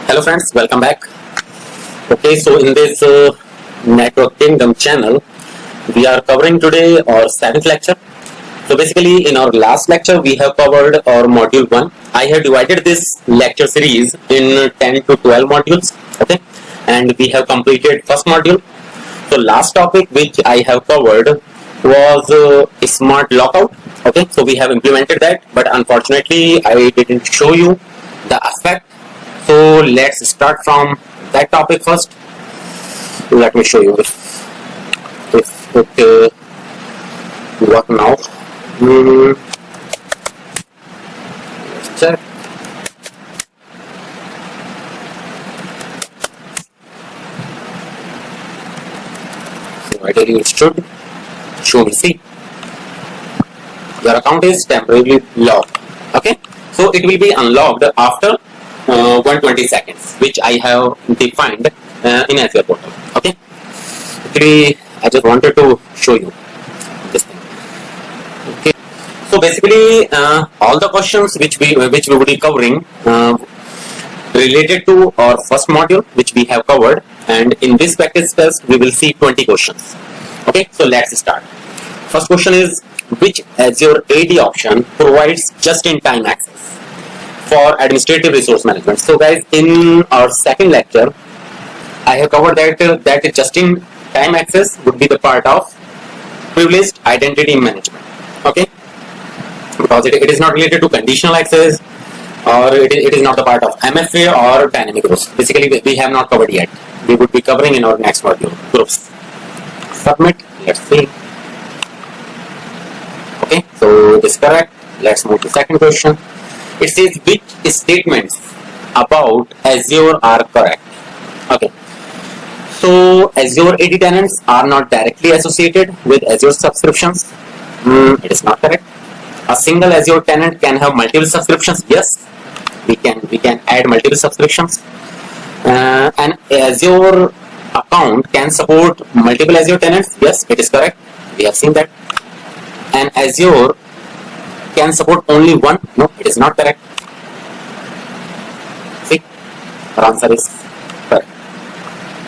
Hello friends, welcome back. Okay, so in this Network Kingdom channel, we are covering today our 7th lecture. So basically in our last lecture, we have covered our module 1. I have divided this lecture series in 10 to 12 modules. Okay, and we have completed first module. So last topic which I have covered was smart lockout. Okay, so we have implemented that, but unfortunately I didn't show you the effect. So let's start from that topic first. Let me show you if it work now. Let's check. So ideally it should show me. See, your account is temporarily locked. Okay, so it will be unlocked after 120 seconds, which I have defined in Azure portal. Okay, actually I just wanted to show you this thing. Okay, so basically all the questions which we will be covering related to our first module which we have covered, and in this practice test we will see 20 questions. Okay, so let's start. First question is, which Azure AD option provides just-in-time access for administrative resource management? So guys, in our second lecture, I have covered that just-in-time access would be the part of privileged identity management. Okay, because it is not related to conditional access, or it is not the part of MFA or dynamic groups. Basically, we have not covered yet. We would be covering in our next module, groups. Submit. Let's see. Okay, so this is correct. Let's move to second question. It says, which statements about Azure are correct? Okay, so Azure AD tenants are not directly associated with Azure subscriptions. It is not correct. A single Azure tenant can have multiple subscriptions. Yes, we can add multiple subscriptions. An Azure account can support multiple Azure tenants. Yes, it is correct. We have seen that. And Azure can support only one. No, it is not correct. See, our answer is correct.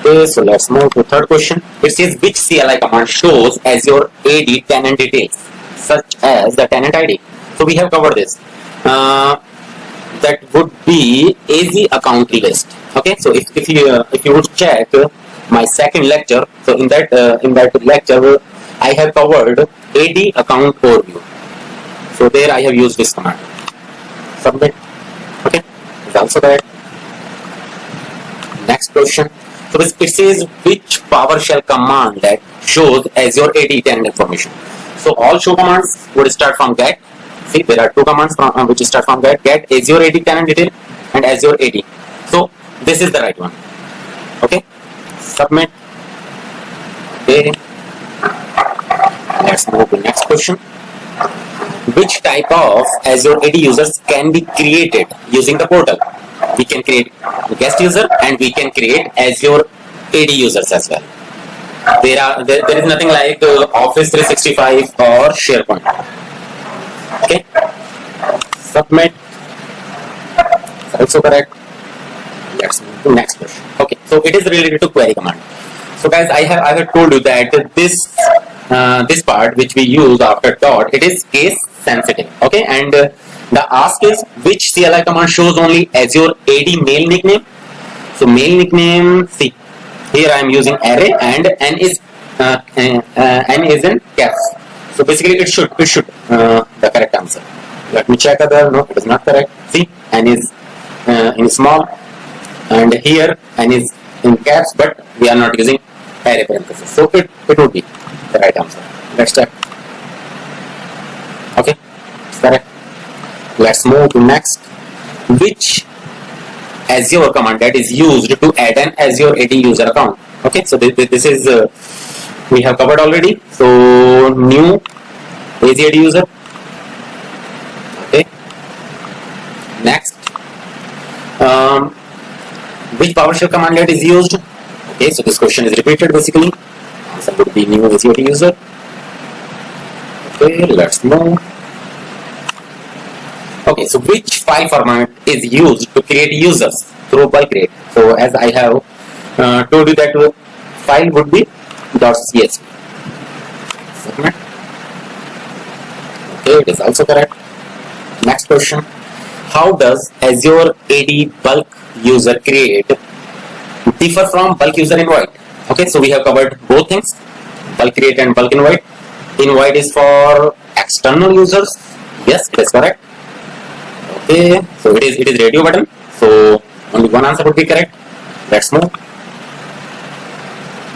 Okay, so let's move to third question. It says, which CLI command shows Azure AD tenant details, such as the tenant ID? So we have covered this. That would be AZ account list. Okay, so if you would check my second lecture, so in that lecture I have covered AD account overview. So there I have used this command. Submit. Okay, it's also correct. Next question. So it says, which PowerShell command that shows Azure AD tenant information? So all show commands would start from get. See, there are two commands which start from get Azure AD tenant detail and Azure AD. So this is the right one. Okay, submit. Okay, let's move to the next question. Which type of Azure AD users can be created using the portal? We can create guest user and we can create Azure AD users as well. There is nothing like Office 365 or SharePoint. Okay, submit. Also correct. Let's move to next question. Okay, so it is related to query command. So guys, I have told you that this part which we use after dot, it is case sensitive. Okay, and the ask is, which CLI command shows only Azure AD mail nickname? So mail nickname, see, here I am using array and n is in caps. So basically it should the correct answer. Let me check other. No, it is not correct. See, n is in small, and here n is in caps, but we are not using array parenthesis. So it would be the right answer. Let's check. Okay, correct. Let's move to next. Which Azure command that is used to add an Azure AD user account? Okay, so this is we have covered already. So new Azure AD user. Okay, next. Which PowerShell command that is used? Okay, so this question is repeated basically. So would be new Azure AD user. Okay, let's move. Okay, so which file format is used to create users? through bulk create. So as I have told you that file would be .csv. Submit. Okay, it is also correct. Next question. How does Azure AD bulk user create differ from bulk user invite? Okay, so we have covered both things, bulk create and bulk invite. Invite is for external users. Yes, it is correct. Okay, so it is radio button. So only one answer would be correct. Let's move.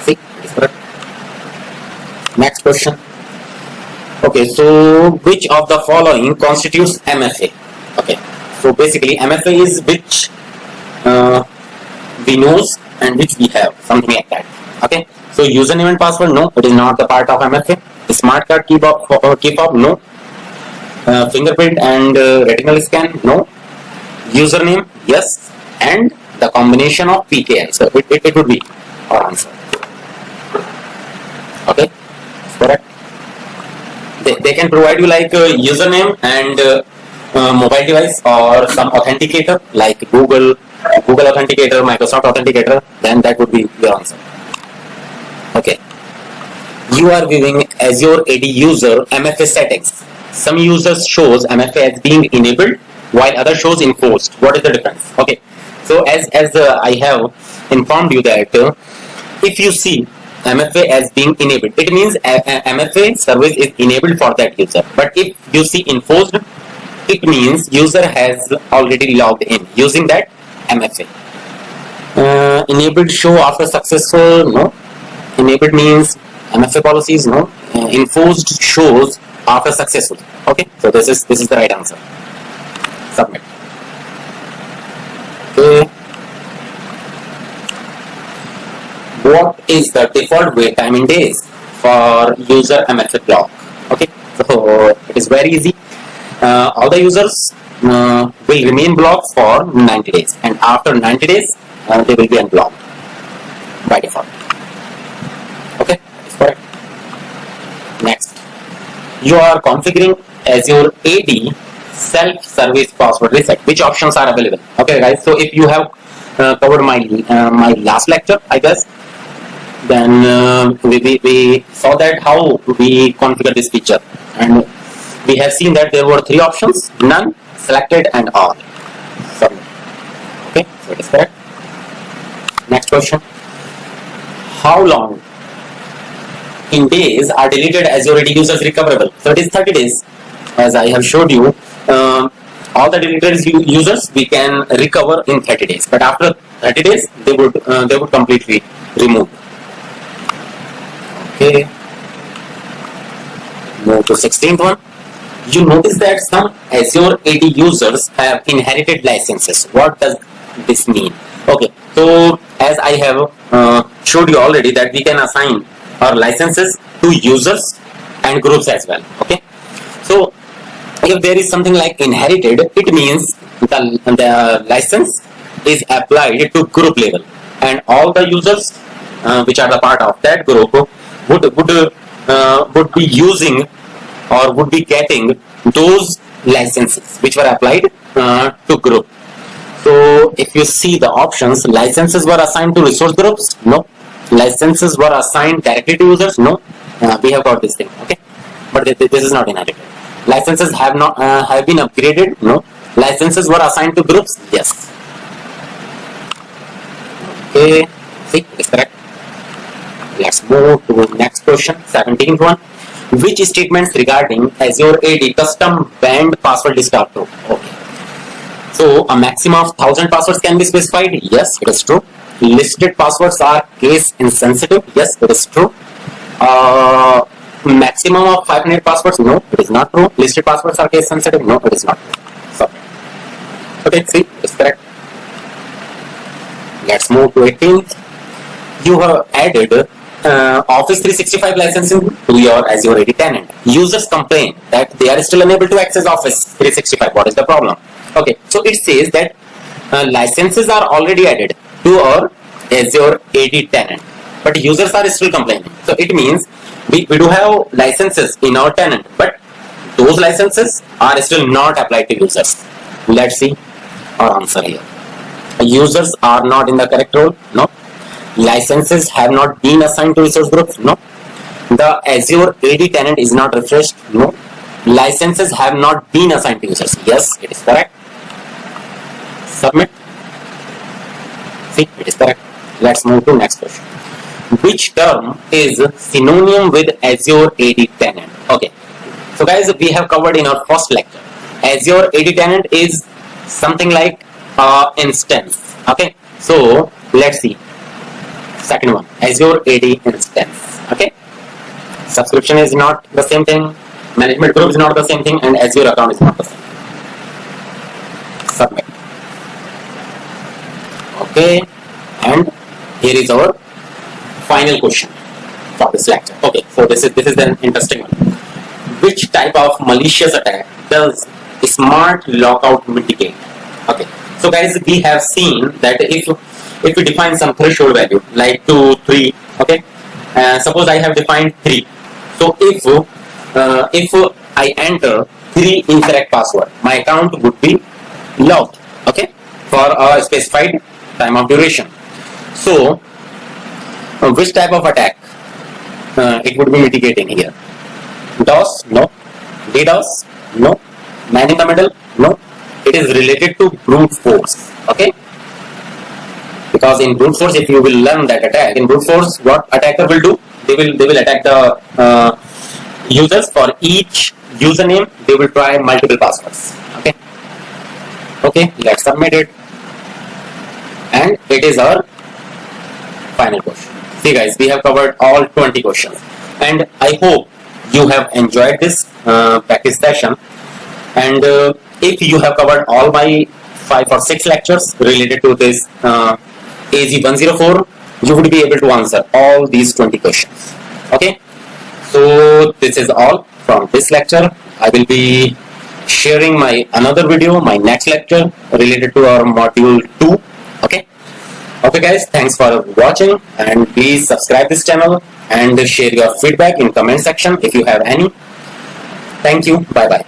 See, it is correct. Next question. Okay, so which of the following constitutes MFA? Okay, so basically MFA is which we knows and which we have, something like that. Okay, so username and password, no, it is not the part of MFA. Smart card key fob, no. Fingerprint and retinal scan, no. Username, yes, and the combination of PKI. So it would be our answer. Okay, correct. They can provide you like username and mobile device or some authenticator like Google Authenticator, Microsoft Authenticator, then that would be your answer. Okay. You are viewing Azure AD user MFA settings. Some users shows MFA as being enabled while other shows enforced. What is the difference? Okay. So as I have informed you that if you see MFA as being enabled, it means MFA service is enabled for that user. But if you see enforced, it means user has already logged in using that MFA. Enabled show after successful, no. Enabled means MFA policies, no. Enforced shows after successful. Okay, so this is the right answer. Submit. Okay. What is the default wait time in days for user MFA block? Okay, so it is very easy. All the users will remain blocked for 90 days, and after 90 days they will be unblocked by default. Okay, that's correct. Next, you are configuring Azure AD self-service password reset. Which options are available? Okay, guys. So if you have covered my last lecture, I guess, then we saw that how we configure this feature, and we have seen that there were three options: none, selected, and all. Submit. Okay, so it is correct. Next question. How long in days are deleted Azure AD users recoverable? So it is 30 days. As I have showed you, all the deleted users we can recover in 30 days. But after 30 days, they would completely remove. Okay. Move to 16th one. You notice that some Azure AD users have inherited licenses. What does this mean? Okay, so as I have showed you already that we can assign our licenses to users and groups as well. Okay, so if there is something like inherited, it means the license is applied to group level, and all the users which are the part of that group would be using or would be getting those licenses which were applied to group. So if you see the options, licenses were assigned to resource groups, no. Licenses were assigned directly to users, no. We have got this thing, okay, but this is not inherited. Licenses have been upgraded, no. Licenses were assigned to groups, yes. Okay, see, it's correct. Let's move to the next question, 17th one. Which statements regarding Azure AD custom banned password list are true? Okay. So a maximum of 1,000 passwords can be specified. Yes, it is true. Listed passwords are case insensitive. Yes, it is true. Maximum of 500 passwords. No, it is not true. Listed passwords are case sensitive. No, it is not true. So, okay, see, it's correct. Let's move to 18th. You have added Office 365 licensing to your Azure AD tenant. Users complain that they are still unable to access Office 365. What is the problem? Okay, so it says that licenses are already added to our Azure AD tenant, but users are still complaining. So it means we do have licenses in our tenant, but those licenses are still not applied to users. Let's see our answer here. Users are not in the correct role? No. Licenses have not been assigned to resource groups? No. The Azure AD tenant is not refreshed? No. Licenses have not been assigned to users? Yes, it is correct. Submit. See, it is correct. Let's move to next question. Which term is synonym with Azure AD tenant? Okay. So guys, we have covered in our first lecture. Azure AD tenant is something like instance. Okay. So let's see. Second one, Azure AD instance. Okay. Subscription is not the same thing. Management group is not the same thing, and Azure account is not the same. Submit. Okay. And here is our final question for this lecture. Okay. So this is an interesting one. Which type of malicious attack does smart lockout mitigate? Okay. So guys, we have seen that if we define some threshold value like 2, 3, okay. Suppose I have defined 3. So if I enter 3 incorrect password, my account would be locked, okay, for a specified time of duration. So which type of attack it would be mitigating here? DOS? No. DDoS? No. Man in the middle? No. It is related to brute force, okay. Because in brute force, if you will learn that attack, in brute force, what attacker will do? They will attack the users. For each username, they will try multiple passwords. Okay. Okay. Let's submit it. And it is our final question. See guys, we have covered all 20 questions, and I hope you have enjoyed this practice session. And if you have covered all my 5 or 6 lectures related to this AZ104, you would be able to answer all these 20 questions. Okay. So this is all from this lecture. I will be sharing my another video, my next lecture related to our module 2. Okay. Okay guys, thanks for watching, and please subscribe this channel and share your feedback in comment section if you have any. Thank you. Bye bye.